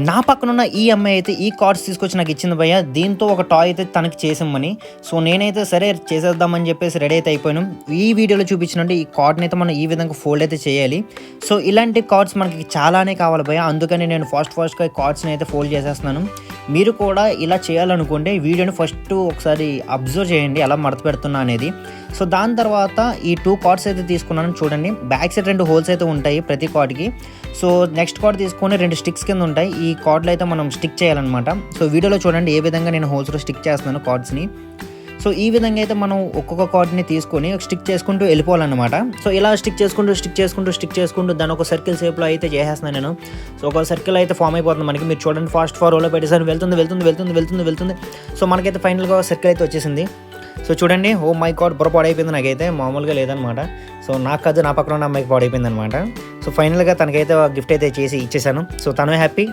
నా పక్కనున్న ఈ అమ్మాయి అయితే ఈ కార్డ్స్ తీసుకొచ్చి నాకు ఇచ్చింది భయ్య. దీంతో ఒక టాయ్ అయితే తనకి చేసామని. సో నేనైతే సరే చేసేద్దామని చెప్పేసి రెడీ అయితే అయిపోయాను. ఈ వీడియోలో చూపించినట్టు ఈ కార్డ్ని అయితే మనం ఈ విధంగా ఫోల్డ్ అయితే చేయాలి. సో ఇలాంటి కార్డ్స్ మనకి చాలానే కావాలి భయ్య. అందుకని నేను ఫాస్ట్గా ఈ కార్డ్స్ని అయితే ఫోల్డ్ చేసేస్తున్నాను. మీరు కూడా ఇలా చేయాలనుకుంటే వీడియోని ఫస్ట్ ఒకసారి అబ్జర్వ్ చేయండి ఎలా మడత పెడుతున్నా అనేది. సో దాని తర్వాత ఈ 2 కార్డ్స్ అయితే తీసుకున్నాను చూడండి. బ్యాక్ సైడ్ 2 హోల్స్ అయితే ఉంటాయి ప్రతి కార్డ్కి. సో నెక్స్ట్ కార్డ్ తీసుకొని 2 స్టిక్స్ కింద ఉంటాయి. ఈ కార్డ్లో అయితే మనం స్టిక్ చేయాలన్నమాట. సో వీడియోలో చూడండి ఏ విధంగా నేను హోల్స్లో స్టిక్ చేస్తున్నాను కార్డ్స్ని. సో ఈ విధంగా అయితే మనం ఒక్కొక్క కార్డ్ని తీసుకొని స్టిక్ చేసుకుంటూ వెళ్ళిపోవాలన్నమాట. సో ఇలా స్టిక్ చేసుకుంటూ దాని ఒక సర్కిల్ షేప్లో అయితే చేసేస్తున్నాను నేను. సో ఒక సర్కిల్ అయితే ఫామ్ అయిపోతుంది మనకి. మీరు చూడండి ఫాస్ట్ ఫార్వర్డ్లో పెట్టేసారి వెళ్తుంది. సో మనకైతే ఫైనల్గా సర్కిల్ అయితే వచ్చేసింది. సో చూడండి, ఓ మై గాడ్ బుర్ర పాడైపోయింది నాకైతే, మామూలుగా లేదనమాట. సో నాకు కాదు, నా పక్కన ఉన్న అమ్మాయికి పాడైపోయింది అనమాట. సో ఫైనల్గా తనకైతే గిఫ్ట్ అయితే చేసి ఇచ్చేసాను. సో తను హ్యాపీ.